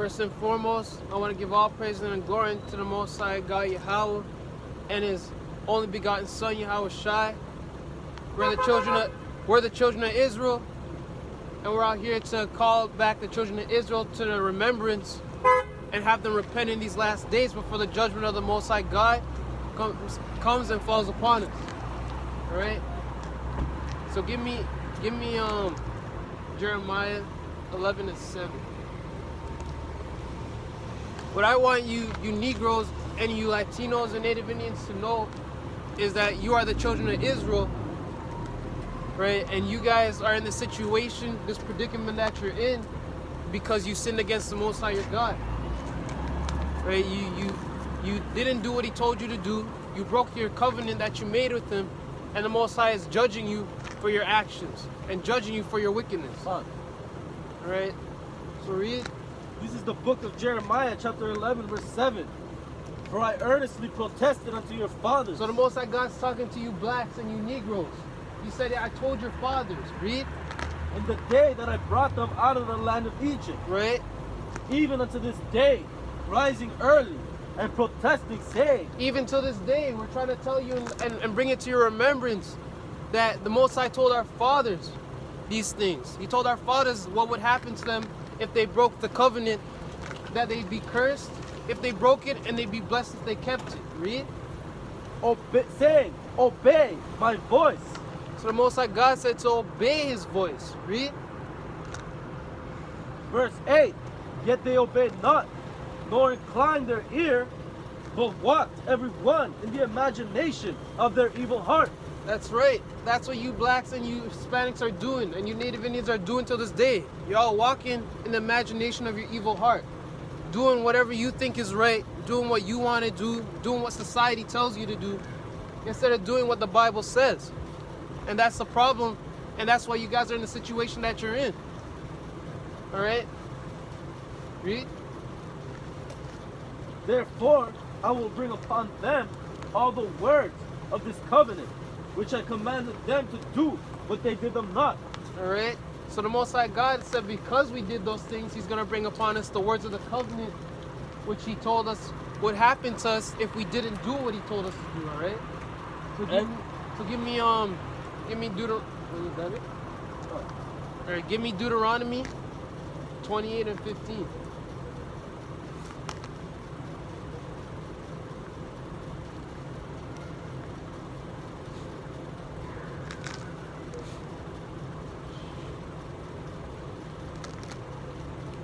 First and foremost, I want to give all praise and glory to the Most High God Yahweh and His only begotten Son Yahweh Shai. We're the children of Israel, and we're out here to call back the children of Israel to the remembrance and have them repent in these last days before the judgment of the Most High God comes and falls upon us. All right. So give me Jeremiah 11:7. What I want you Negroes and you Latinos and Native Indians to know is that you are the children of Israel, right? And you guys are in the situation, this predicament that you're in, because you sinned against the Most High your God, right? You didn't do what He told you to do. You broke your covenant that you made with Him, and the Most High is judging you for your actions and judging you for your wickedness. All right. So read. This is the book of Jeremiah, chapter 11, verse 7. For I earnestly protested unto your fathers. So the Most High God's talking to you blacks and you Negroes. He said, I told your fathers. Read. In the day that I brought them out of the land of Egypt. Right. Even unto this day, rising early and protesting, saying. Even to this day, we're trying to tell you and bring it to your remembrance that the Most High told our fathers these things. He told our fathers what would happen to them if they broke the covenant, that they'd be cursed if they broke it, and they'd be blessed if they kept it. Read. Saying, obey my voice. So the Most High God said to obey His voice. Read. Verse 8. Yet they obeyed not, nor inclined their ear, but walked every one in the imagination of their evil heart. That's right. That's what you blacks and you Hispanics are doing, and you Native Indians are doing till this day. Y'all walking in the imagination of your evil heart, doing whatever you think is right, doing what you want to do, doing what society tells you to do, instead of doing what the Bible says. And that's the problem, and that's why you guys are in the situation that you're in. All right? Read. Therefore, I will bring upon them all the words of this covenant, which I commanded them to do, but they did them not. All right. So the Most High God said because we did those things, He's going to bring upon us the words of the covenant, which He told us would happen to us if we didn't do what He told us to do. All right. So give me Deuteronomy. All right. Give me Deuteronomy 28 and 15.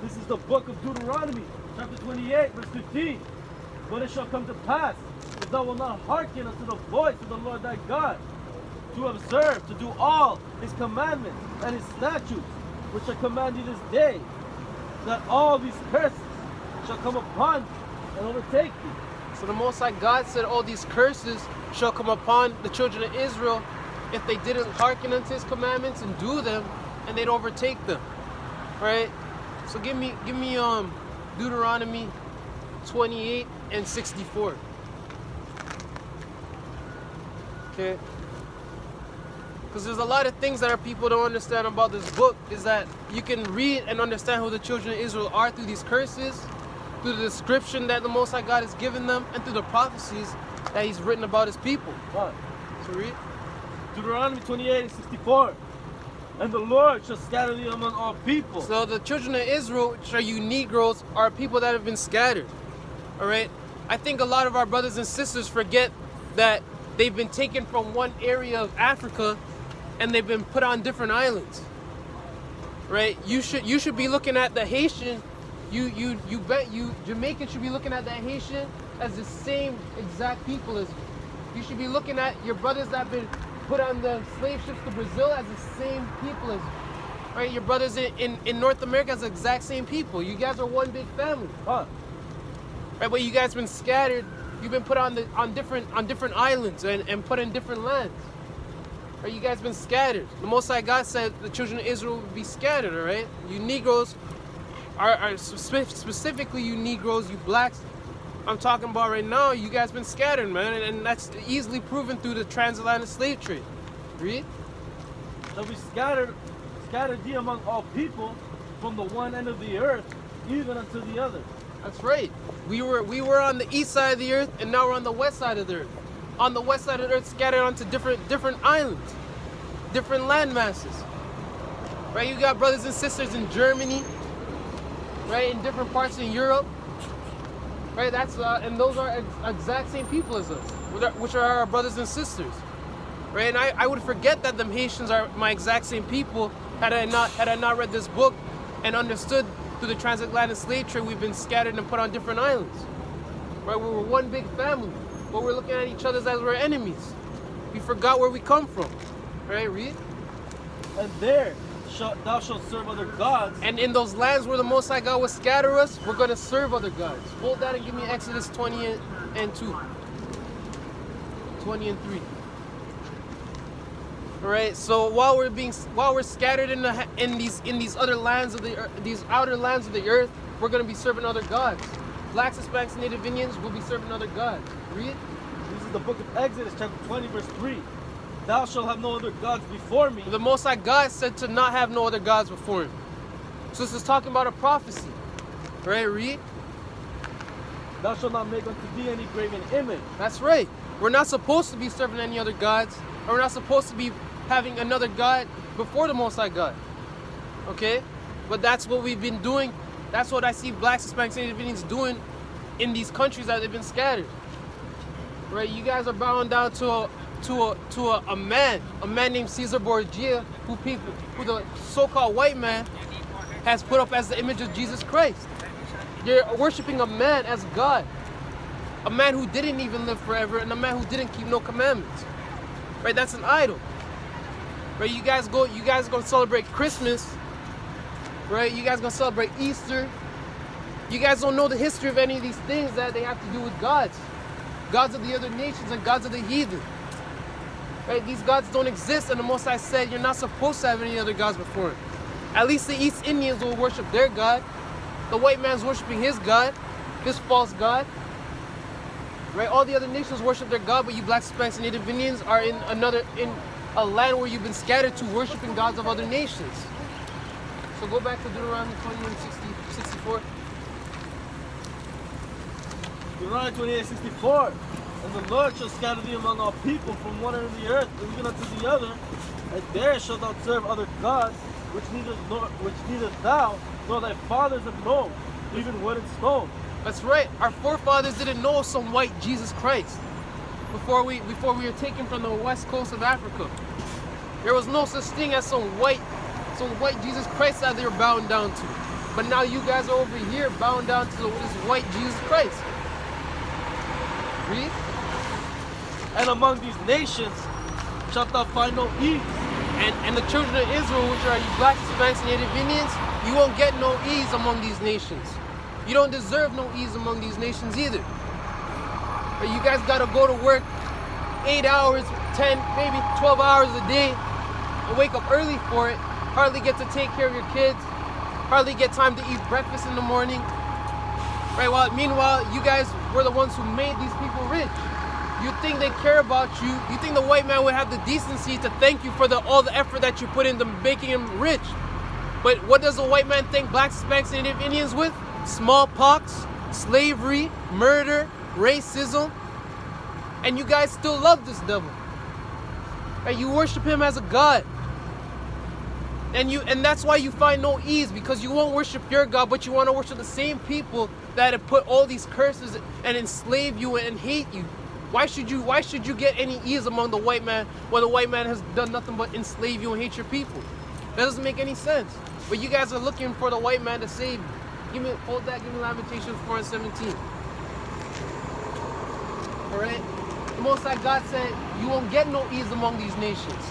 This is the book of Deuteronomy, chapter 28, verse 15. But it shall come to pass, if thou wilt not hearken unto the voice of the Lord thy God, to observe, to do all His commandments and His statutes, which I command you this day, that all these curses shall come upon thee and overtake thee. So the Most High God said all these curses shall come upon the children of Israel if they didn't hearken unto His commandments and do them, and they'd overtake them. Right? So give me Deuteronomy 28 and 64. Okay? Because there's a lot of things that our people don't understand about this book, is that you can read and understand who the children of Israel are through these curses, through the description that the Most High God has given them, and through the prophecies that He's written about His people. What? So read. Deuteronomy 28 and 64. And the Lord shall scatter thee among all people. So the children of Israel, which are you Negroes, are people that have been scattered. All right? I think a lot of our brothers and sisters forget that they've been taken from one area of Africa and they've been put on different islands. Right? You should be looking at the Haitian, Jamaican should be looking at the Haitian as the same exact people as you. You should be looking at your brothers that have been put on the slave ships to Brazil as the same people as you. Right? Your brothers in North America as the exact same people. You guys are one big family. Huh. Right? But you guys been scattered. You've been put on different islands and put in different lands. Right? You guys been scattered. The Most High God said the children of Israel would be scattered. All right? You Negroes are specifically you Negroes, you blacks. I'm talking about right now, you guys been scattered, man, and that's easily proven through the transatlantic slave trade. Read. That we scattered thee among all people from the one end of the earth even unto the other. That's right. We were on the east side of the earth, and now we're on the west side of the earth. On the west side of the earth, scattered onto different islands, different land masses. Right? You got brothers and sisters in Germany, right? In different parts in Europe, right? And those are exact same people as us, which are our brothers and sisters, right? And I would forget that them Haitians are my exact same people had I not read this book and understood through the transatlantic slave trade we've been scattered and put on different islands, right? We were one big family, but we're looking at each other as we're enemies. We forgot where we come from, right? Read. And there thou shalt serve other gods. And in those lands where the Most High God will scatter us, we're going to serve other gods. Hold that and give me Exodus 20 and 2. 20 and 3. All right. So while we're scattered in these other lands of the earth, these outer lands of the earth, we're going to be serving other gods. Blacks, Hispanics, and Native Indians will be serving other gods. Read. This is the book of Exodus, chapter 20, verse 3. Thou shalt have no other gods before me. The Most High God said to not have no other gods before him. So this is talking about a prophecy. Right, read. Thou shalt not make unto thee any graven image. That's right. We're not supposed to be serving any other gods. Or we're not supposed to be having another God before the Most High God. Okay? But that's what we've been doing. That's what I see Blacks, Hispanics, and Native Indians doing in these countries that they've been scattered. Right? You guys are bowing down to a man named Caesar Borgia, who the so-called white man has put up as the image of Jesus Christ. You're worshiping a man as God, a man who didn't even live forever, and a man who didn't keep no commandments. Right? That's an idol. Right? You guys gonna celebrate Christmas. Right? You guys gonna celebrate Easter. You guys don't know the history of any of these things that they have to do with gods of the other nations and gods of the heathen. Right? These gods don't exist, and the Most High said you're not supposed to have any other gods before him. At least the East Indians will worship their God. The white man's worshiping his God, his false God. Right? All the other nations worship their God, but you Blacks, Hispanics, and Native Indians are in a land where you've been scattered to worshiping gods of other nations. So go back to Deuteronomy 20 and 64. Deuteronomy 28:64. And the Lord shall scatter thee among all people from one end of the earth, even unto the other, and there shalt thou serve other gods, which neither thou nor thy fathers have known, even wood and stone. That's right. Our forefathers didn't know some white Jesus Christ before we were taken from the west coast of Africa. There was no such thing as some white Jesus Christ that they were bowing down to. But now you guys are over here bowing down to this white Jesus Christ. Read. And among these nations shalt thou find no ease. And the children of Israel, which are you Blacks, Hispanics, and Native Indians, you won't get no ease among these nations. You don't deserve no ease among these nations either. But you guys gotta go to work 8 hours, 10, maybe 12 hours a day, and wake up early for it. Hardly get to take care of your kids. Hardly get time to eat breakfast in the morning. Right? Meanwhile, you guys were the ones who made these people rich. You think they care about you. You think the white man would have the decency to thank you for all the effort that you put into making him rich. But what does the white man thank Blacks, Hispanics, and Native Indians with? Smallpox, slavery, murder, racism. And you guys still love this devil. Right? You worship him as a god. And that's why you find no ease, because you won't worship your God, but you want to worship the same people that have put all these curses and enslave you and hate you. Why should you get any ease among the white man when the white man has done nothing but enslave you and hate your people? That doesn't make any sense. But you guys are looking for the white man to save you. Hold that, give me Lamentations 4 and 17. Alright? The Most High God said you won't get no ease among these nations.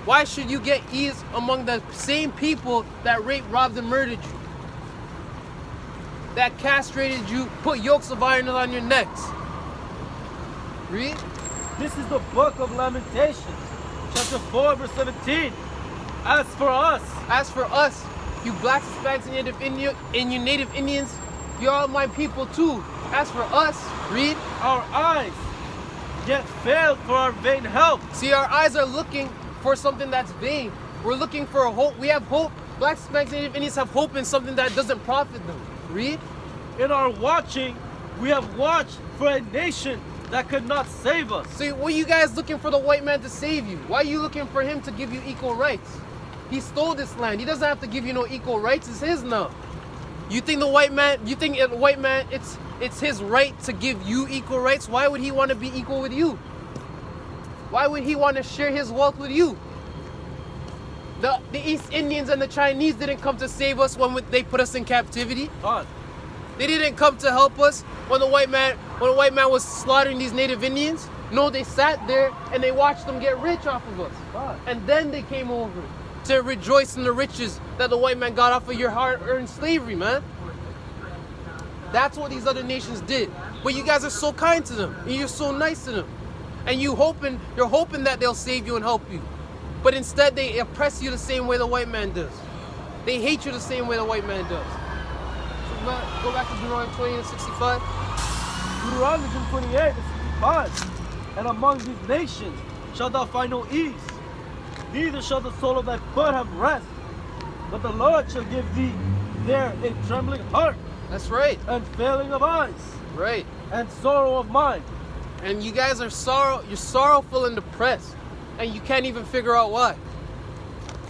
Why should you get ease among the same people that raped, robbed, and murdered you? That castrated you, put yokes of iron on your necks. Read. This is the book of Lamentations, chapter 4, verse 17. As for us, you Blacks, Hispanics, and you Native Indians, you're all my people too. As for us, read. Our eyes yet failed for our vain help. See, our eyes are looking for something that's vain. We're looking for a hope. We have hope. Blacks, Hispanics, and Native Indians have hope in something that doesn't profit them. Read. In our watching, we have watched for a nation that could not save us. So what are you guys looking for the white man to save you? Why are you looking for him to give you equal rights? He stole this land. He doesn't have to give you no equal rights. It's his now. You think the white man, it's his right to give you equal rights? Why would he want to be equal with you? Why would he want to share his wealth with you? The East Indians and the Chinese didn't come to save us when they put us in captivity. God. They didn't come to help us when the white man was slaughtering these native Indians. No, they sat there and they watched them get rich off of us. God. And then they came over to rejoice in the riches that the white man got off of your hard-earned slavery, man. That's what these other nations did. But you guys are so kind to them, and you're so nice to them. And you're hoping that they'll save you and help you. But instead they oppress you the same way the white man does. They hate you the same way the white man does. So go back to Deuteronomy 20 and 65. Deuteronomy 28 and 65. And among these nations shalt thou find no ease, neither shall the sole of thy foot have rest. But the Lord shall give thee there a trembling heart. That's right. And failing of eyes. Right. And sorrow of mind. And you guys are you're sorrowful and depressed. And you can't even figure out why.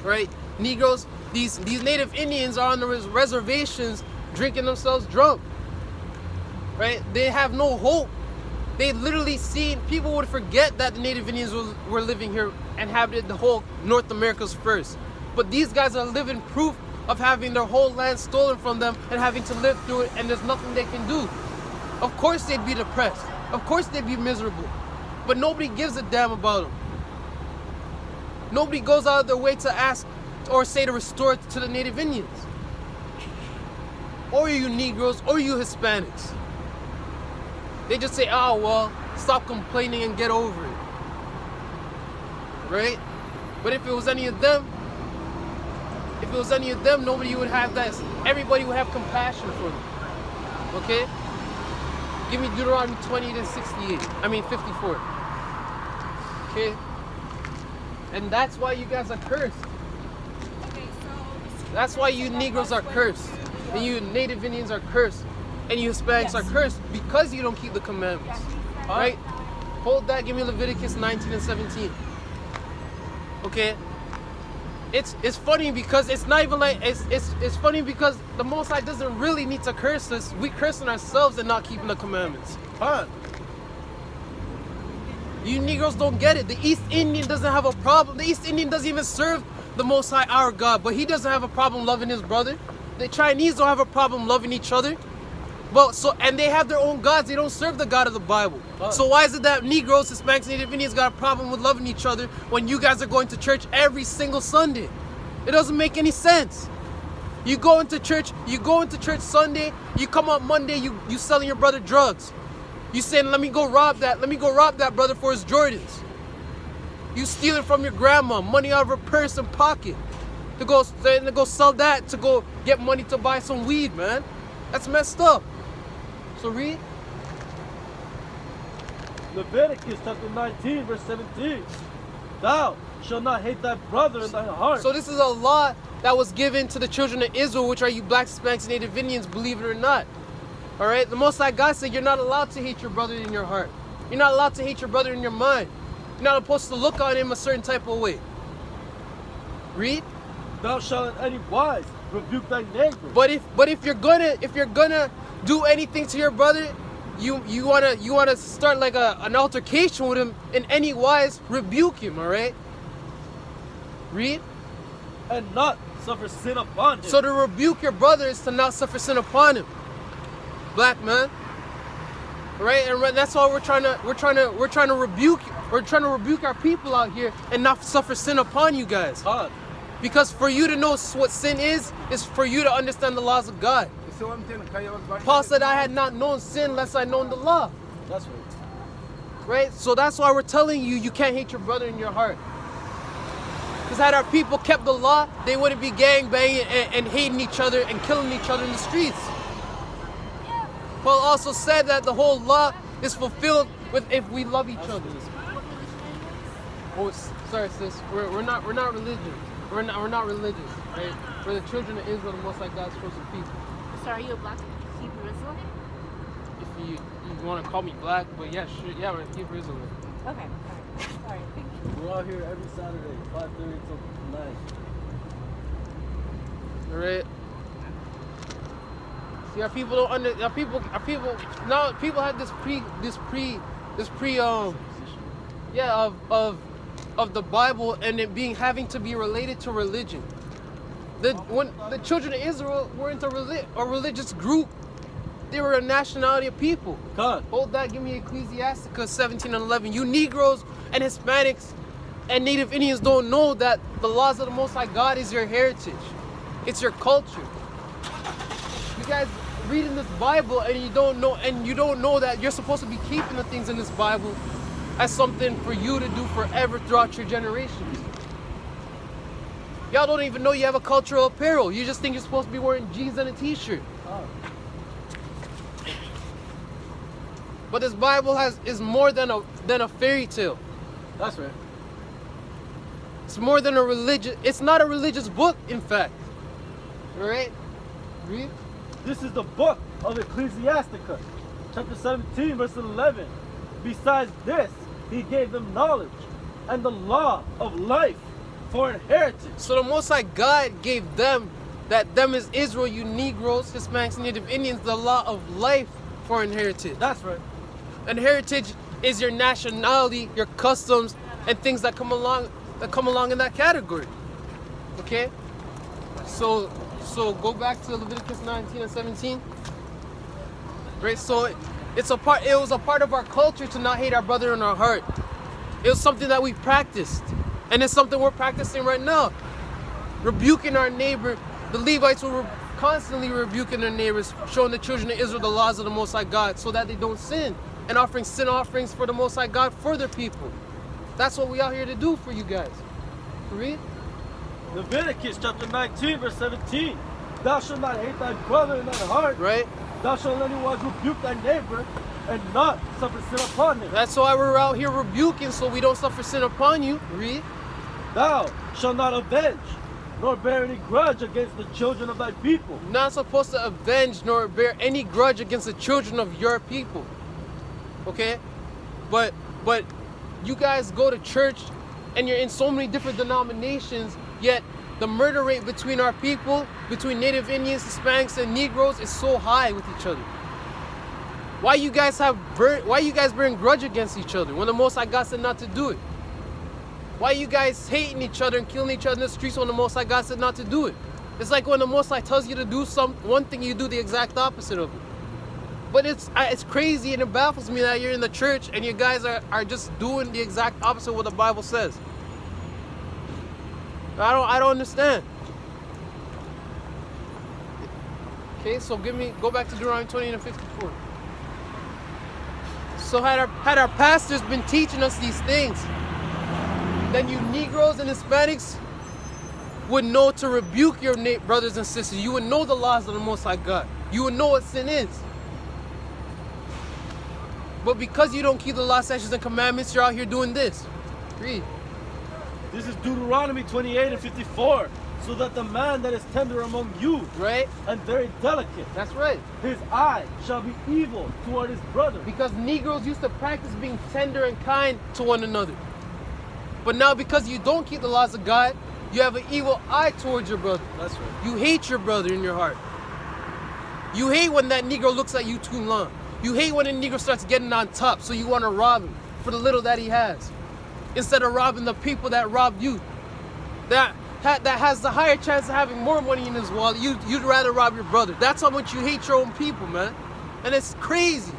Right? Negroes, these native Indians are on the reservations drinking themselves drunk. Right? They have no hope. They literally people would forget that the native Indians were living here and inhabited the whole North Americas first. But these guys are living proof of having their whole land stolen from them and having to live through it, and there's nothing they can do. Of course they'd be depressed. Of course they'd be miserable. But nobody gives a damn about them. Nobody goes out of their way to ask or say to restore it to the native Indians. Or you Negroes, or you Hispanics. They just say, oh, well, stop complaining and get over it. Right? But if it was any of them, nobody would have that. Everybody would have compassion for them. Okay? Give me Deuteronomy 20 to 54. Okay? And that's why you guys are cursed. That's why you Negroes are cursed. And you Native Indians are cursed. And you Hispanics are cursed because you don't keep the commandments. Right? Hold that. Give me Leviticus 19 and 17. Okay? It's funny because it's not even like it's funny because the Most High doesn't really need to curse us. We cursing ourselves and not keeping the commandments. You Negroes don't get it. The East Indian doesn't have a problem. The East Indian doesn't even serve the Most High, our God, but he doesn't have a problem loving his brother. The Chinese don't have a problem loving each other. And they have their own gods. They don't serve the God of the Bible. So why is it that Negroes, Hispanics, Native Indians got a problem with loving each other when you guys are going to church every single Sunday? It doesn't make any sense. You go into church Sunday, you come out Monday, you selling your brother drugs. You saying, let me go rob that brother for his Jordans. You stealing from your grandma, money out of her purse and pocket. To go sell that, to go get money to buy some weed, man. That's messed up. So read. Leviticus chapter 19, verse 17. Thou shalt not hate thy brother in thy heart. So this is a law that was given to the children of Israel, which are you blacks, Hispanics, Native Indians, believe it or not. All right? The Most High God said you're not allowed to hate your brother in your heart. You're not allowed to hate your brother in your mind. You're not supposed to look on him a certain type of way. Read. Thou shalt in any wise rebuke thy neighbor. But if you're gonna do anything to your brother, you wanna start like an altercation with him in any wise, rebuke him, all right? Read. And not suffer sin upon him. So to rebuke your brother is to not suffer sin upon him. Black man. All right? And that's why we're trying to rebuke our people out here and not suffer sin upon you guys. Because for you to know what sin is for you to understand the laws of God. Paul said, I had not known sin lest I known the law. That's right. Right? So that's why we're telling you, you can't hate your brother in your heart. Because had our people kept the law, they wouldn't be gangbanging and hating each other and killing each other in the streets. Paul also said that the whole law is fulfilled if we love each other. Oh, sorry, sis. We're not religious. We're not religious, right? We're the children of Israel, the Most High God's chosen people. So are you a black Hebrew Israelite? If you want to call me black, but yeah, sure, yeah, we're Hebrew Israelite. Okay. Alright. Sorry. Thank you. We're out here every Saturday, 5:30 till 9. All right. See, our people don't under. Our people now. People have this pre yeah, of the Bible and it having to be related to religion. When the children of Israel weren't a religious group, they were a nationality of people. God. Hold that, give me Ecclesiasticus 17 and 11. You Negroes and Hispanics and Native Indians don't know that the laws of the Most High God is your heritage. It's your culture. You guys reading this Bible and you don't know that you're supposed to be keeping the things in this Bible as something for you to do forever throughout your generations. Y'all don't even know you have a cultural apparel. You just think you're supposed to be wearing jeans and a t-shirt. Oh. But this Bible is more than a fairy tale. That's right. It's more than it's not a religious book, in fact. Alright? Read. This is the book of Ecclesiasticus, chapter 17, verse 11. Besides this, he gave them knowledge and the law of life for inheritance. So the Most High God gave them is Israel, you Negroes, Hispanics, and Native Indians, the law of life for inheritance. That's right. And heritage is your nationality, your customs, and things that come along in that category. Okay? So go back to Leviticus 19 and 17. Right? So it was a part of our culture to not hate our brother in our heart. It was something that we practiced. And it's something we're practicing right now. Rebuking our neighbor. The Levites were constantly rebuking their neighbors, showing the children of Israel the laws of the Most High God so that they don't sin, and offering sin offerings for the Most High God for their people. That's what we out here to do for you guys. Read. Leviticus chapter 19, verse 17. Thou shalt not hate thy brother in thy heart. Right? Thou shalt anyone rebuke thy neighbor and not suffer sin upon him. That's why we're out here rebuking, so we don't suffer sin upon you. Read. Thou shalt not avenge, nor bear any grudge against the children of thy people. You're not supposed to avenge nor bear any grudge against the children of your people. Okay? But you guys go to church and you're in so many different denominations, yet the murder rate between our people, between Native Indians, Hispanics, and Negroes is so high with each other. Why you guys bearing grudge against each other when the Most High God said not to do it? Why you guys hating each other and killing each other in the streets when the Most High God said not to do it? It's like when the Most High tells you to do one thing, you do the exact opposite of it. But it's crazy and it baffles me that you're in the church and you guys are just doing the exact opposite of what the Bible says. I don't understand. Okay, so go back to Deuteronomy 20 and 54. So had our pastors been teaching us these things, then you Negroes and Hispanics would know to rebuke your brothers and sisters. You would know the laws of the Most High God. You would know what sin is. But because you don't keep the law, statutes, and commandments, you're out here doing this. Read. This is Deuteronomy 28 and 54. So that the man that is tender among you, right, and very delicate, that's right, his eye shall be evil toward his brother. Because Negroes used to practice being tender and kind to one another. But now because you don't keep the laws of God, you have an evil eye towards your brother. That's right. You hate your brother in your heart. You hate when that Negro looks at you too long. You hate when a Negro starts getting on top, so you want to rob him for the little that he has. Instead of robbing the people that robbed you. That has the higher chance of having more money in his wallet. You'd rather rob your brother. That's how much you hate your own people, man. And it's crazy.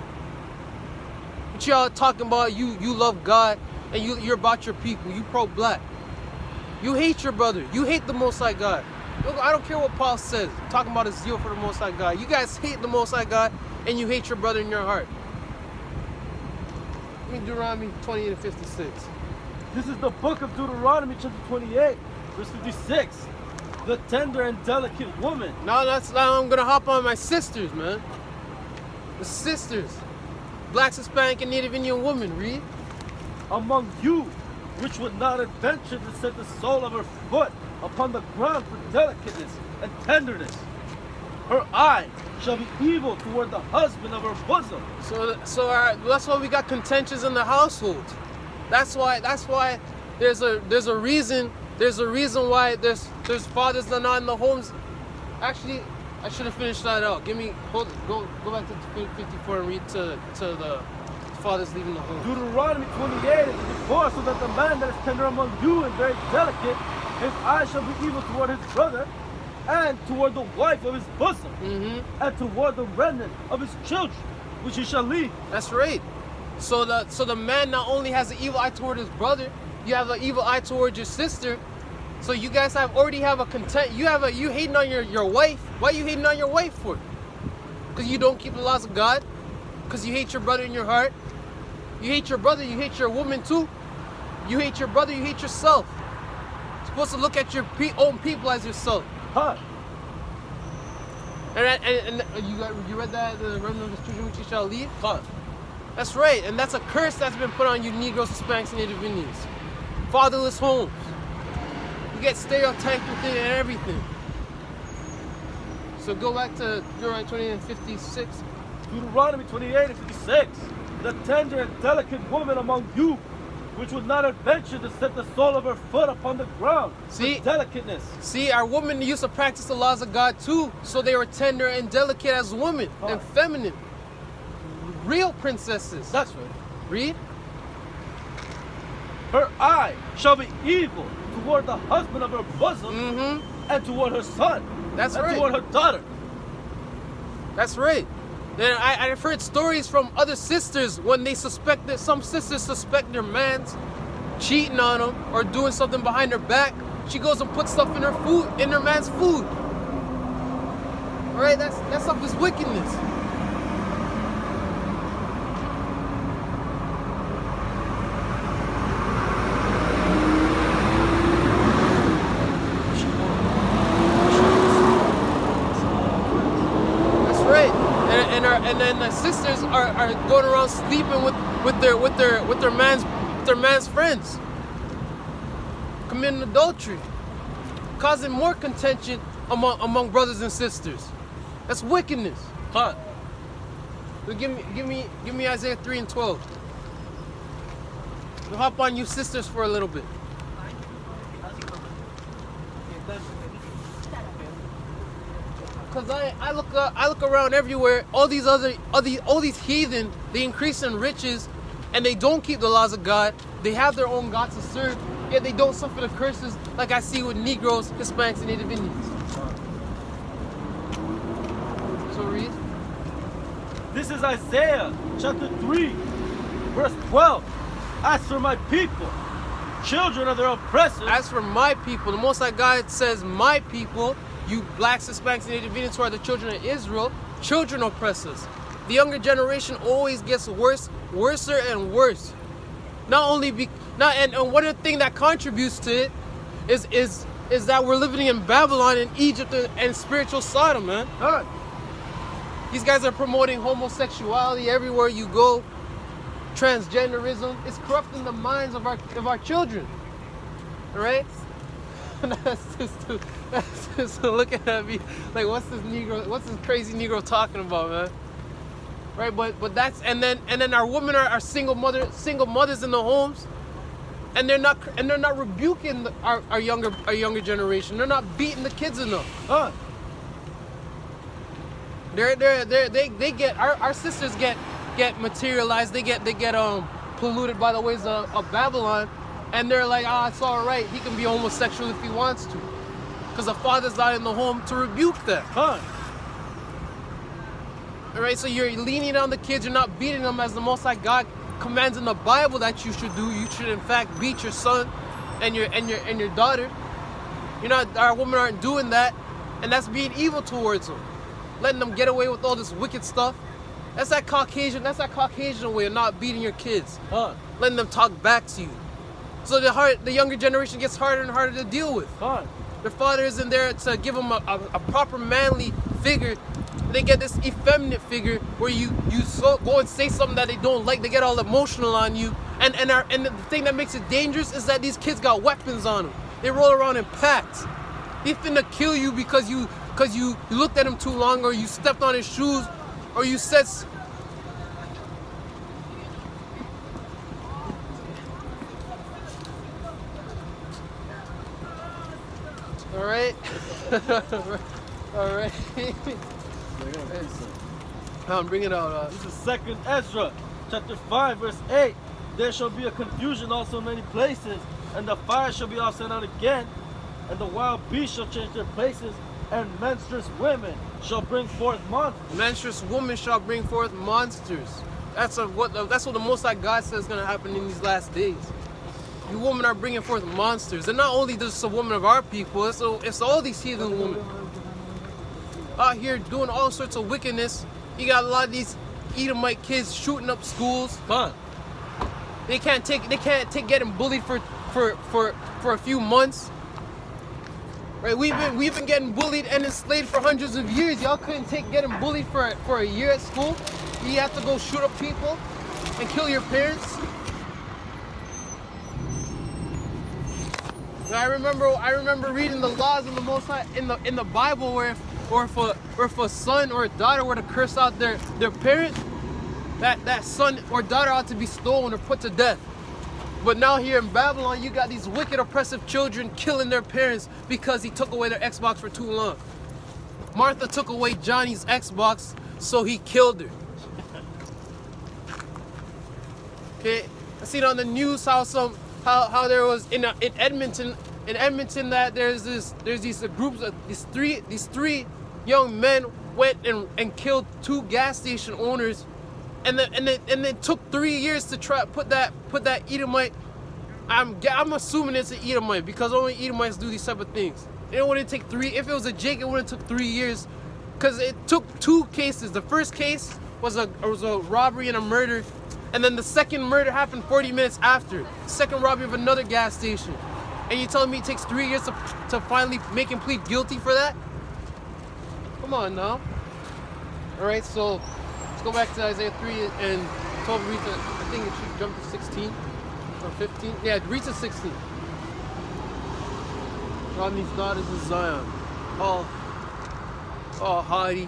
But y'all talking about you love God and you're about your people. You pro-black. You hate your brother. You hate the Most High God. I don't care what Paul says, talking about his zeal for the Most High God. You guys hate the Most High God and you hate your brother in your heart. Let me Deuteronomy 28 and 56. This is the book of Deuteronomy chapter 28, verse 56. The tender and delicate woman. Now I'm going to hop on my sisters, man. The sisters. Blacks, Hispanic, and Native Indian women. Read. Among you, which would not adventure to set the sole of her foot upon the ground for delicateness and tenderness. Her eye shall be evil toward the husband of her bosom. That's why we got contentions in the household. That's why there's a reason why there's fathers that are not in the homes. Actually, I should have finished that out. Go back to 54 and read to the fathers leaving the home. Deuteronomy 28 and 54, so that the man that is tender among you and very delicate, his eye shall be evil toward his brother, and toward the wife of his bosom, and toward the remnant of his children, which he shall leave. That's right. So the man not only has an evil eye toward his brother, you have an evil eye toward your sister. So you guys already have a content. You hating on your wife. Why are you hating on your wife for? Because you don't keep the laws of God. Because you hate your brother in your heart. You hate your brother. You hate your woman too. You hate your brother. You hate yourself. You're supposed to look at your own people as yourself. Huh? And you read that, the remnant of his children which you shall leave? Huh? That's right, and that's a curse that's been put on you Negroes, Hispanics, and Native Indians. Fatherless homes. You get stereotyped within and everything. So go back to Deuteronomy 28 and 56. Deuteronomy 28 and 56. The tender and delicate woman among you, which would not adventure to set the sole of her foot upon the ground. See? With delicateness. See, our women used to practice the laws of God too, so they were tender and delicate as women and feminine. Real princesses. That's right. Read. Her eye shall be evil toward the husband of her bosom, and toward her son. That's and right. toward her daughter. That's right. Then I've heard stories from other sisters when they some sisters suspect their man's cheating on them or doing something behind their back. She goes and puts stuff in her food, in her man's food. All right, that stuff is wickedness. And then the sisters are going around sleeping with their man's friends, committing adultery, causing more contention among brothers and sisters. That's wickedness. Huh? So give me Isaiah 3 and 12. We'll hop on you sisters for a little bit. Cause I look around everywhere. All these heathen, they increase in riches, and they don't keep the laws of God. They have their own gods to serve, yet they don't suffer the curses like I see with Negroes, Hispanics, and Native Indians. So read. This is Isaiah chapter 3, verse 12. As for my people, children of their oppressors. As for my people, the Most High God says, my people. You blacks, Hispanics, and Native Indians who are the children of Israel, children oppressors. The younger generation always gets worse and worse. Not only and one of the things that contributes to it is that we're living in Babylon and Egypt and spiritual Sodom, man. Huh? These guys are promoting homosexuality everywhere you go. Transgenderism. It's corrupting the minds of our children. All right? That's just looking at me like, what's this crazy Negro talking about, man? Right, but that's and then our women are single mothers in the homes, and they're not rebuking our younger generation. They're not beating the kids enough. Huh? They get our sisters get materialized. They get polluted by the ways of Babylon. And they're like, it's all right. He can be homosexual if he wants to. Because the father's not in the home to rebuke that. Huh? All right, so you're leaning on the kids. You're not beating them as the Most High God commands in the Bible that you should do. You should, in fact, beat your son and your daughter. Our women aren't doing that. And that's being evil towards them. Letting them get away with all this wicked stuff. That's that Caucasian way of not beating your kids. Huh? Letting them talk back to you. So the younger generation gets harder and harder to deal with. Huh? Their father isn't there to give them a proper manly figure. They get this effeminate figure where you go and say something that they don't like. They get all emotional on you. And the thing that makes it dangerous is that these kids got weapons on them. They roll around in packs. They finna kill you because because you looked at him too long, or you stepped on his shoes, or you said. All right. All right. Bring it out. This is 2nd Ezra, chapter 5, verse 8. There shall be a confusion also in many places, and the fire shall be all sent out again, and the wild beasts shall change their places, and menstruous women shall bring forth monsters. Menstruous women shall bring forth monsters. That's what the Most High God says is going to happen in these last days. You women are bringing forth monsters. And not only just a woman of our people, it's all these heathen women out here doing all sorts of wickedness. You got a lot of these Edomite kids shooting up schools. Huh? They can't take getting bullied for a few months. Right? We've been getting bullied and enslaved for hundreds of years. Y'all couldn't take getting bullied for a year at school. You have to go shoot up people and kill your parents. And I remember reading the laws of the Most High in the Bible where if a son or a daughter were to curse out their parent, that son or daughter ought to be stolen or put to death. But now here in Babylon, you got these wicked, oppressive children killing their parents because he took away their Xbox for too long. Martha took away Johnny's Xbox, so he killed her. Okay, I seen on the news how there was in Edmonton that there's these groups of these three young men went and killed 2 gas station owners. And then took 3 years to try put that Edomite. I'm assuming it's an Edomite because only Edomites do these type of things. It wouldn't take 3. If it was a Jake, it wouldn't took 3 years, because it took 2 cases. The first case was a robbery and a murder, and then the second murder happened 40 minutes after. Second robbery of another gas station, and you telling me it takes 3 years to finally make him plead guilty for that? Come on now. All right, so. Let's go back to Isaiah 3 and 12. Read to, I think it should jump to 16 or 15. Yeah, read to 16. On these daughters of Zion, all haughty,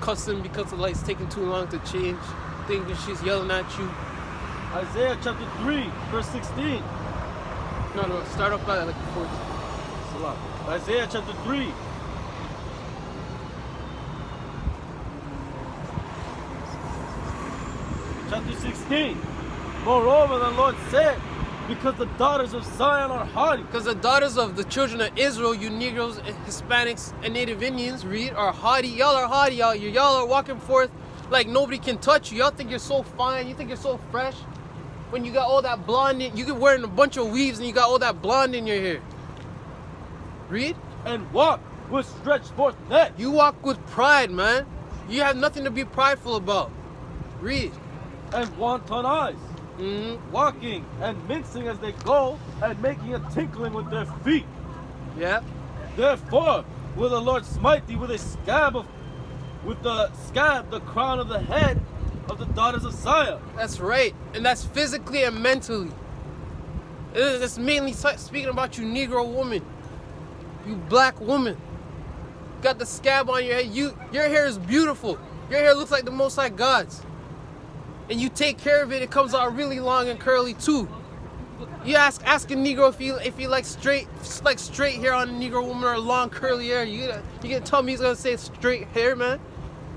cussing because the light's taking too long to change, thinking she's yelling at you. Isaiah chapter 3, verse 16. No, start off by like 14. Salah. Isaiah chapter 3. Chapter 16. Moreover, the Lord said, because the daughters of Zion are haughty. Because the daughters of the children of Israel, you Negroes, Hispanics, and Native Indians, are haughty. Y'all are haughty out here. Y'all are walking forth like nobody can touch you. Y'all think you're so fine. You think you're so fresh. When you got all that blonde in, you get wearing a bunch of weaves and you got all that blonde in your hair. Read. And walk with stretched forth neck. You walk with pride, man. You have nothing to be prideful about. Read. And wanton eyes, walking and mincing as they go, and making a tinkling with their feet. Yeah. Therefore will the Lord smite thee with the crown of the head of the daughters of Zion. That's right, and that's physically and mentally. It's mainly speaking about you Negro woman, you black woman. Got the scab on your head. Your hair is beautiful. Your hair looks like the Most High God's. And you take care of it, it comes out really long and curly too. You ask a Negro if he likes straight hair on a Negro woman or long curly hair. You gonna tell me he's gonna say straight hair, man?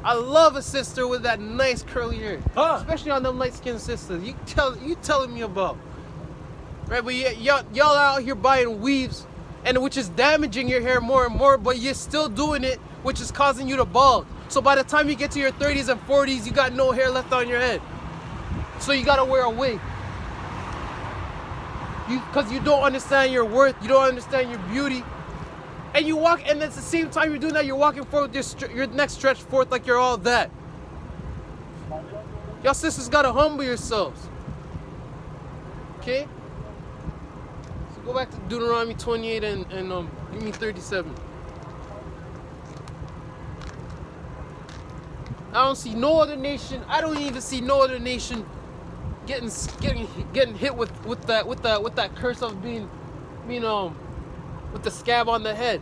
I love a sister with that nice curly hair, especially on them light skinned sisters. You telling me about, right? But y'all are out here buying weaves, and which is damaging your hair more and more. But you're still doing it, which is causing you to bald. So by the time you get to your 30s and 40s, you got no hair left on your head. So you gotta wear a wig. Because you don't understand your worth, you don't understand your beauty. And you walk, and at the same time you're doing that, you're walking forward with your neck stretched forth like you're all that. Y'all sisters gotta humble yourselves. Okay? So go back to Deuteronomy 28 and give me 37. I don't see no other nation. I don't even see no other nation getting hit with that curse of being with the scab on the head.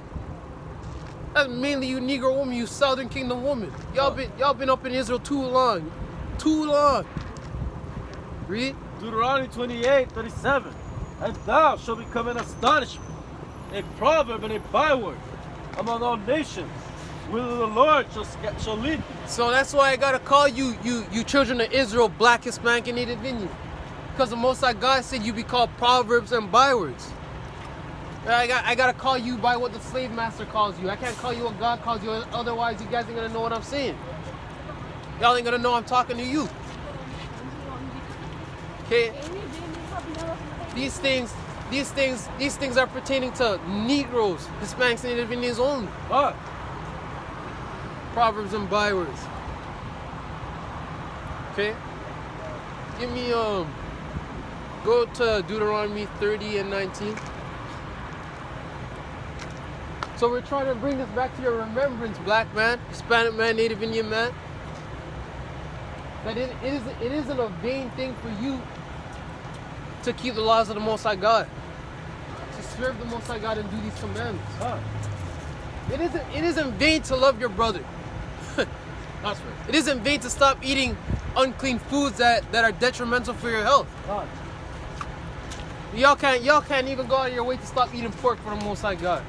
That's mainly you Negro women, you Southern Kingdom women. Y'all been up in Israel too long. Too long. Read. Deuteronomy 28:37. And thou shalt become an astonishment, a proverb and a byword among all nations, whither the Lord shall lead thee. So that's why I gotta call you children of Israel, black, Hispanic, and Native Indian. Because the Most High God said you be called proverbs and bywords. I gotta call you by what the slave master calls you. I can't call you what God calls you, otherwise you guys ain't gonna know what I'm saying. Y'all ain't gonna know I'm talking to you. Okay? These things are pertaining to Negroes, Hispanics, and Native Indians only. God, Proverbs and bywords. Okay? Give me go to Deuteronomy 30 and 19. So we're trying to bring this back to your remembrance, black man, Hispanic man, Native Indian man. That it isn't a vain thing for you to keep the laws of the Most High God, to serve the Most High God and do these commandments. God, It isn't vain to love your brother. that's right. It isn't vain to stop eating unclean foods that are detrimental for your health. God, Y'all can't even go out of your way to stop eating pork for the Most High God.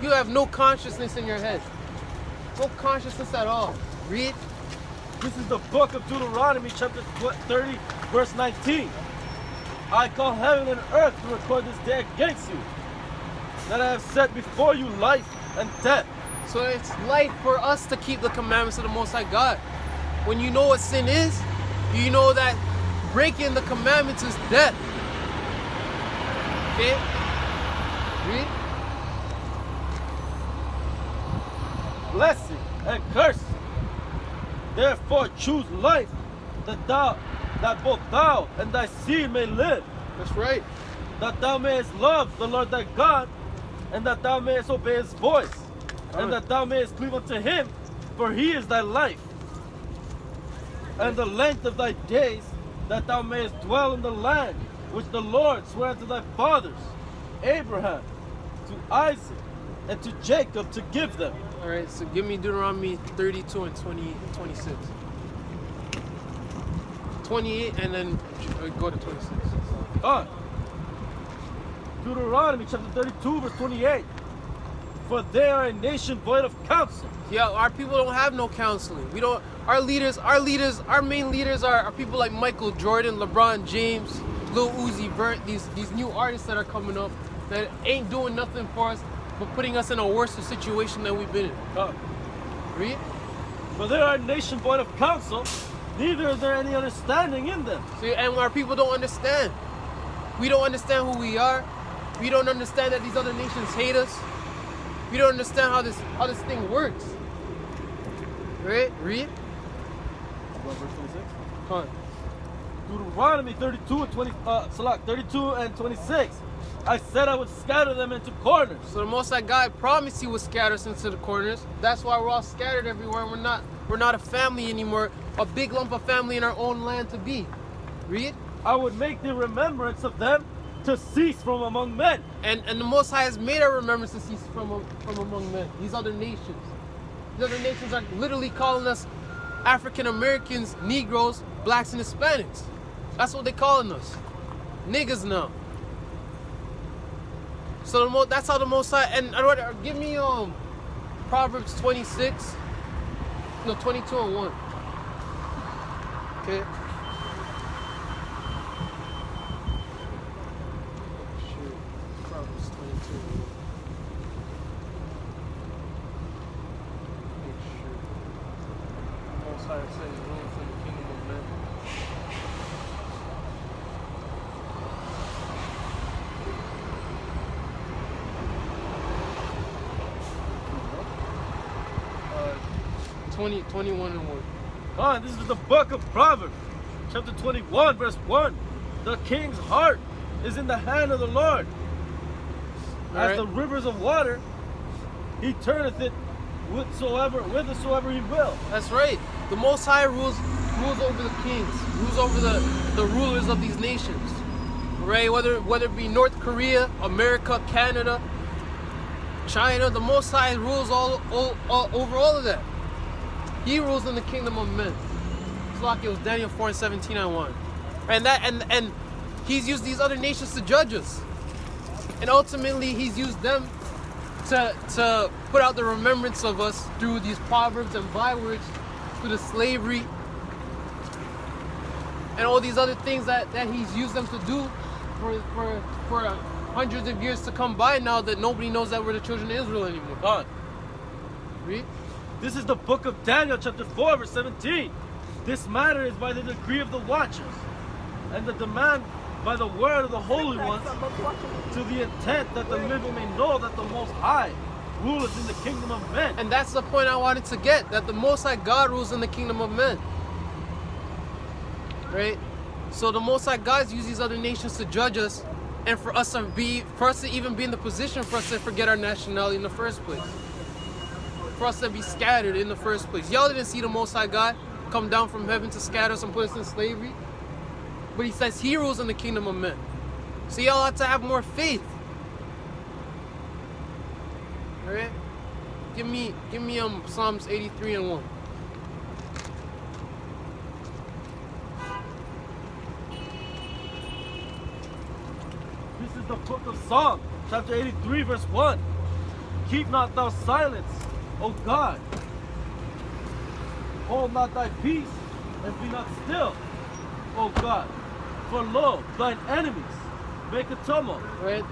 You have no consciousness in your head. No consciousness at all. Read. this is the book of Deuteronomy, chapter 30, verse 19. I call heaven and earth to record this day against you, that I have set before you life and death. So it's light for us to keep the commandments of the Most High God. When you know what sin is, you know that breaking the commandments is death. Okay? Read. Blessing and cursing. Therefore choose life, that both thou and thy seed may live, That's right. that thou mayest love the Lord thy God, and that thou mayest obey his voice, and that thou mayest cleave unto him, for he is thy life, and the length of thy days, that thou mayest dwell in the land which the Lord sware unto thy fathers, Abraham, to Isaac, and to Jacob, to give them. All right, so give me Deuteronomy 32 and 26. 28 and then go to 26. God. Deuteronomy chapter 32, verse 28. For they are a nation void of counsel. Yeah, our people don't have no counseling. We don't. Our main leaders are people like Michael Jordan, LeBron James, Lil Uzi Vert. These new artists that are coming up that ain't doing nothing for us, but putting us in a worse situation than we've been in. God. Read. For they are a nation void of counsel, neither is there any understanding in them. See, and our people don't understand. We don't understand who we are. We don't understand that these other nations hate us. We don't understand how this thing works. Right? Read. What, verse 26? Come on. Deuteronomy 32 and 26. I said I would scatter them into corners. So the Most High God promised He would scatter us into the corners. That's why we're all scattered everywhere. We're not a family anymore. A big lump of family in our own land to be. Read. I would make the remembrance of them to cease from among men. And the Most High has made our remembrance to cease from among men. These other nations. These other nations are literally calling us African Americans, Negroes, blacks, and Hispanics. That's what they're calling us. Niggas now. So that's how the Most High, and give me Proverbs 26, no 22 and 1. Okay. Shoot. Proverbs 22. Make sure. Most High says rule for the kingdom of men. Uh, 21 and 1. This is the book of Proverbs, chapter 21, verse 1. The king's heart is in the hand of the Lord. As the rivers of water, he turneth it whithersoever he will. That's right. The Most High rules over the kings, rules over the rulers of these nations. Right? Whether it be North Korea, America, Canada, China, the Most High rules all over all of that. He rules in the kingdom of men. It's like it was Daniel 4:17 I want. And he's used these other nations to judge us. And ultimately he's used them to put out the remembrance of us through these proverbs and bywords, through the slavery and all these other things that he's used them to do for hundreds of years to come by now, that nobody knows that we're the children of Israel anymore. God. Read. This is the book of Daniel, chapter 4, verse 17. This matter is by the decree of the watchers, and the demand by the word of the holy ones, to the intent that the living may know that the Most High ruleth in the kingdom of men. And that's the point I wanted to get, that the Most High God rules in the kingdom of men. Right? So the Most High God uses these other nations to judge us, and for us to even be in the position for us to forget our nationality in the first place. For us to be scattered in the first place. Y'all didn't see the Most High God come down from heaven to scatter us and put us in slavery. But he says he rules in the kingdom of men. So y'all have to have more faith. Alright? Give me Psalms 83 and 1. This is the book of Psalms, chapter 83, verse 1. Keep not thou silence, O God. Hold not thy peace, and be not still, O God. For lo, thine enemies make a tumult. Right?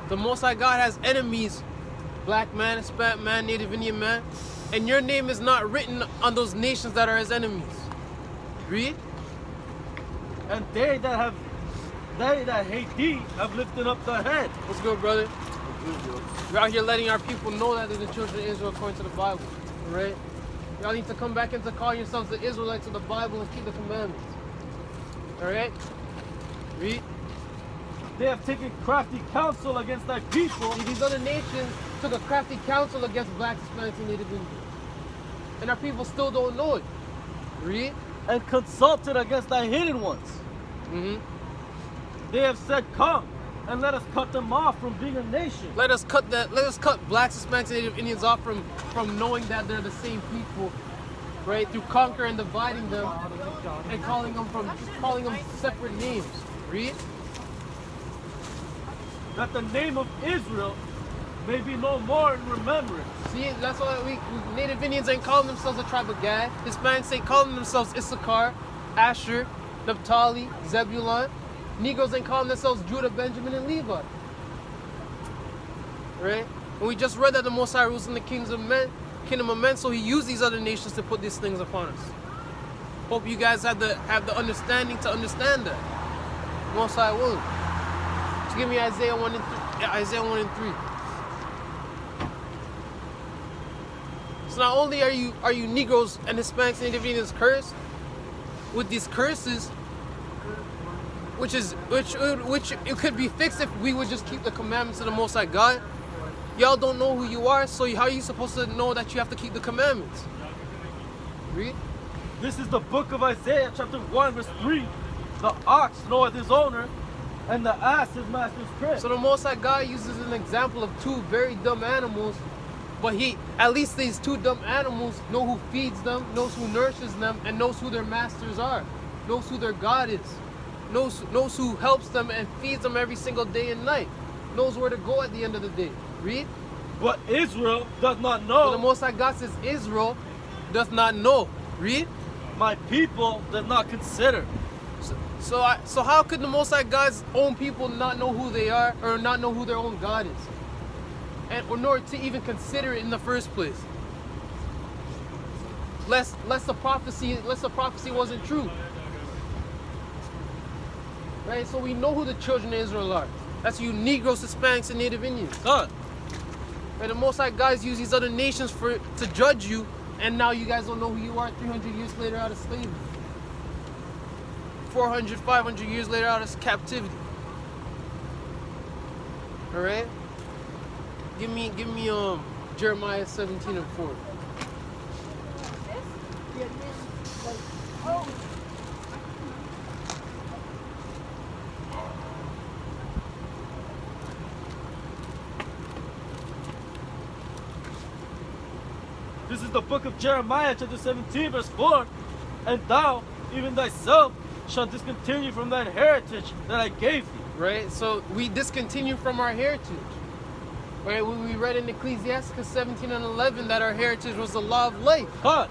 The Most High God has enemies. Black man, Hispanic man, Native Indian man. And your name is not written on those nations that are his enemies. Read. And they that hate thee have lifted up thy head. What's good, brother? We're out here letting our people know that they're the children of Israel according to the Bible. Alright? Y'all need to come back into calling yourselves the Israelites of the Bible and keep the commandments. Alright? Read. They have taken crafty counsel against thy people. See, these other nations took a crafty counsel against blacks, Hispanics, and Native Indians. And our people still don't know it. Read. And consulted against thy hidden ones. They have said, come, and let us cut them off from being a nation. Let us cut blacks, Hispanics, and Native Indians off from knowing that they're the same people, right? Through conquering and dividing them and calling them separate names. Read. That the name of Israel may be no more in remembrance. See, that's why we Native Indians ain't calling themselves the tribe of Gad. Hispanics ain't calling themselves Issachar, Asher, Naphtali, Zebulun. Negroes ain't calling themselves Judah, Benjamin, and Levi. Right? And we just read that the Most High rules in the kingdom of men, so he used these other nations to put these things upon us. Hope you guys have the understanding to understand that. Most High willing. So give me Isaiah 1 and 3. Yeah, Isaiah 1 and 3. So not only are you Negroes and Hispanics and Native Indians cursed with these curses, which it could be fixed if we would just keep the commandments of the Most High God. Y'all don't know who you are, so how are you supposed to know that you have to keep the commandments? Read. This is the book of Isaiah, chapter 1, verse 3. The ox knoweth his owner, and the ass his master's crib. So the Most High God uses an example of two very dumb animals, but at least these two dumb animals know who feeds them, knows who nourishes them, and knows who their masters are, knows who their God is, knows who helps them and feeds them every single day and night, knows where to go at the end of the day. Read. But Israel does not know. So the Most High God says Israel does not know. Read. My people does not consider. So how could the Most High God's own people not know who they are, or not know who their own God is, or nor to even consider it in the first place? Lest the prophecy wasn't true. Right? So we know who the children of Israel are. That's you Negroes, Hispanics, and Native Indians. God. And the Most High guys use these other nations to judge you, and now you guys don't know who you are 300 years later out of slavery. 400, 500 years later out of captivity. Alright? Give me Jeremiah 17 and 4. is the book of Jeremiah, chapter 17, verse 4. And thou, even thyself, shalt discontinue from that heritage that I gave thee. Right? So we discontinue from our heritage. Right? We read in Ecclesiastes 17 and 11 that our heritage was the law of life. God.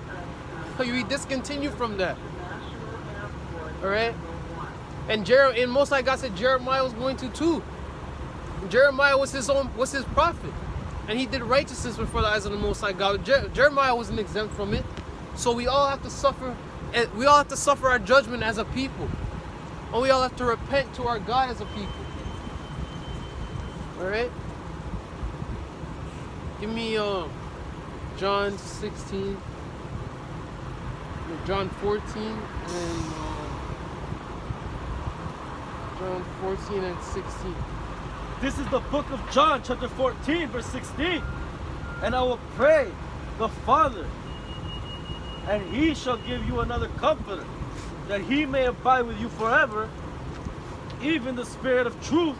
So we discontinue from that. Alright? And Most High God said Jeremiah was going to too. Jeremiah was his prophet. And he did righteousness before the eyes of the Most High God. Jeremiah wasn't exempt from it. So we all have to suffer. We all have to suffer our judgment as a people. And we all have to repent to our God as a people. Alright? Give me John 16, John 14, and John 14 and 16. This is the book of John, chapter 14, verse 16. And I will pray the Father, and he shall give you another comforter, that he may abide with you forever, even the Spirit of truth,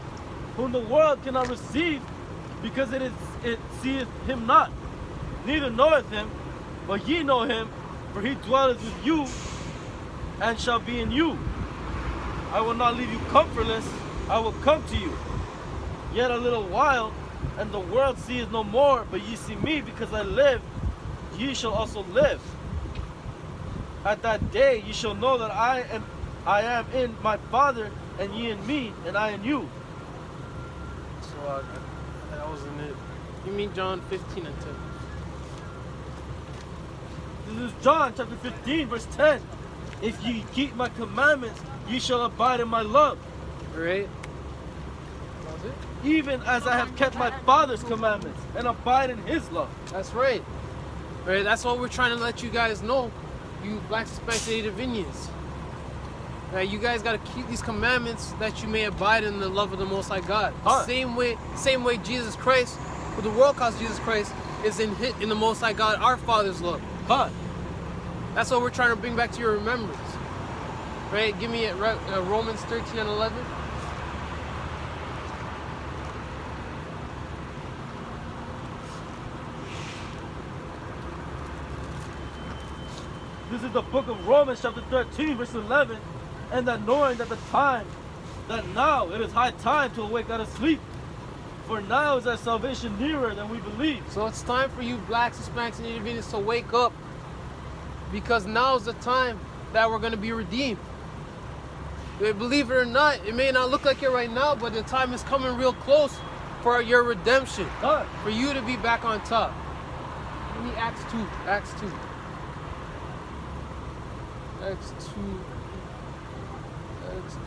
whom the world cannot receive, because it seeth him not, neither knoweth him, but ye know him, for he dwelleth with you, and shall be in you. I will not leave you comfortless, I will come to you. Yet a little while, and the world seeth no more, but ye see me, because I live, ye shall also live. At that day ye shall know that I am in my Father, and ye in me, and I in you. So that wasn't it. Give me John 15 and 10. This is John chapter 15, verse 10. If ye keep my commandments, ye shall abide in my love. Right? That was it? Even as I have kept my Father's commandments, and abide in his love. That's right. Right? That's what we're trying to let you guys know, you Blacks, Hispanics, Native Indians. Right? You guys got to keep these commandments that you may abide in the love of the Most High God. Huh. Same way Jesus Christ, who the world calls Jesus Christ, is in the Most High God, our Father's love. God. That's what we're trying to bring back to your remembrance. Right? Give me it, Romans 13 and 11. This is the book of Romans chapter 13, verse 11. And that knowing that now it is high time to awake out of sleep. For now is our salvation nearer than we believe. So it's time for you Blacks, Hispanics, and Native Indians to wake up. Because now is the time that we're going to be redeemed. Believe it or not, it may not look like it right now, but the time is coming real close for your redemption. God. For you to be back on top. Give me Acts 2. Acts 2. Acts 2. Acts 2.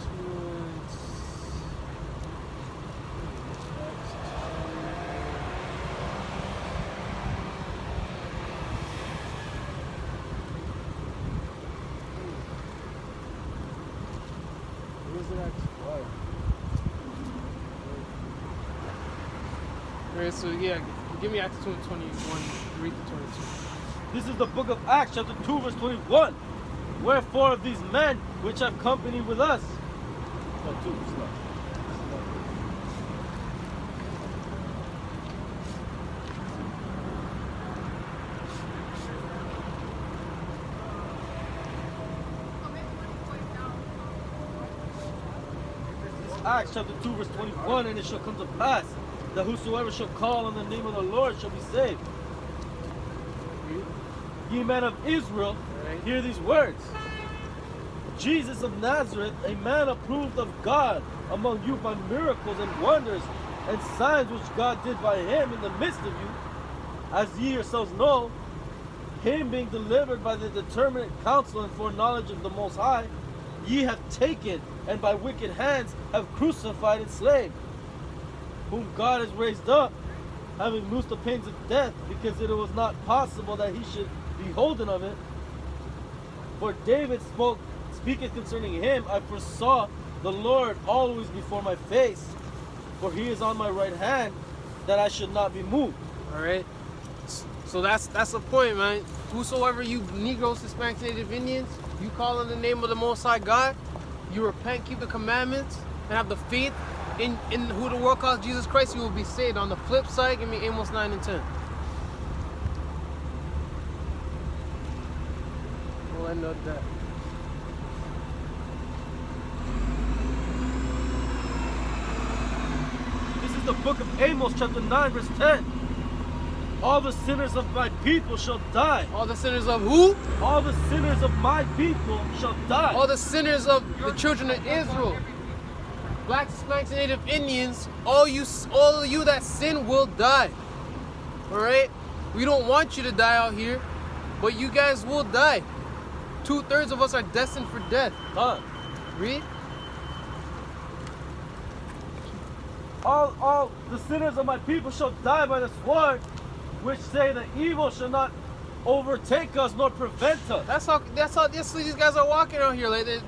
Alright, so yeah, give me Acts 2 and 21, read the 22. This is the book of Acts, chapter 2, verse 21. Wherefore of these men which have company with us. No, 2, slow. Acts chapter 2, verse 21. And it shall come to pass that whosoever shall call on the name of the Lord shall be saved. Ye men of Israel, hear these words. Jesus of Nazareth, a man approved of God among you by miracles and wonders and signs which God did by him in the midst of you, as ye yourselves know, him being delivered by the determinate counsel and foreknowledge of the Most High, ye have taken, and by wicked hands have crucified and slain, whom God has raised up, having loosed the pains of death, because it was not possible that he should be holden of it. For David speaketh concerning him, I foresaw the Lord always before my face, for he is on my right hand, that I should not be moved. All right. So that's the point, man. Whosoever you Negroes, Hispanics, Native Indians, you call on the name of the Most High God, you repent, keep the commandments, and have the faith in who the world calls Jesus Christ, you will be saved. On the flip side, give me Amos 9 and 10. we'll end on that. This is the book of Amos, chapter 9, verse 10. All the sinners of my people shall die. All the sinners of who? All the sinners of my people shall die. All the sinners of the children of Israel. Blacks, Hispanics, and Native Indians, all of you that sin will die. Alright? We don't want you to die out here, but you guys will die. 2/3 of us are destined for death. Done. Read. All the sinners of my people shall die by the sword, which say that evil shall not overtake us nor prevent us. That's how these guys are walking out here. Like they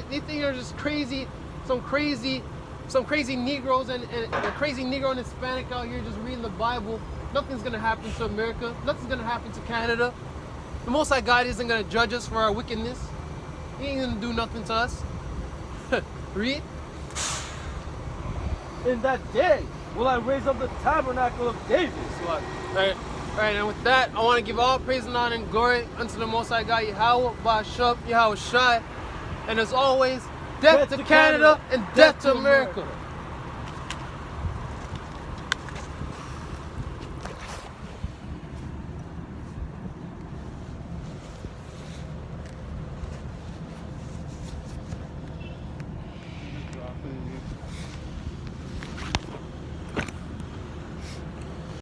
think they're just crazy, some crazy Negroes and a crazy Negro and Hispanic out here just reading the Bible. Nothing's gonna happen to America. Nothing's gonna happen to Canada. The Most High God isn't gonna judge us for our wickedness. He ain't gonna do nothing to us. Read. In that day will I raise up the tabernacle of David. Alright, and with that, I want to give all praise and honor and glory unto the Most High God, Yahweh, Ba'ashab, Yahweh Shai. And as always, death to Canada and death to America.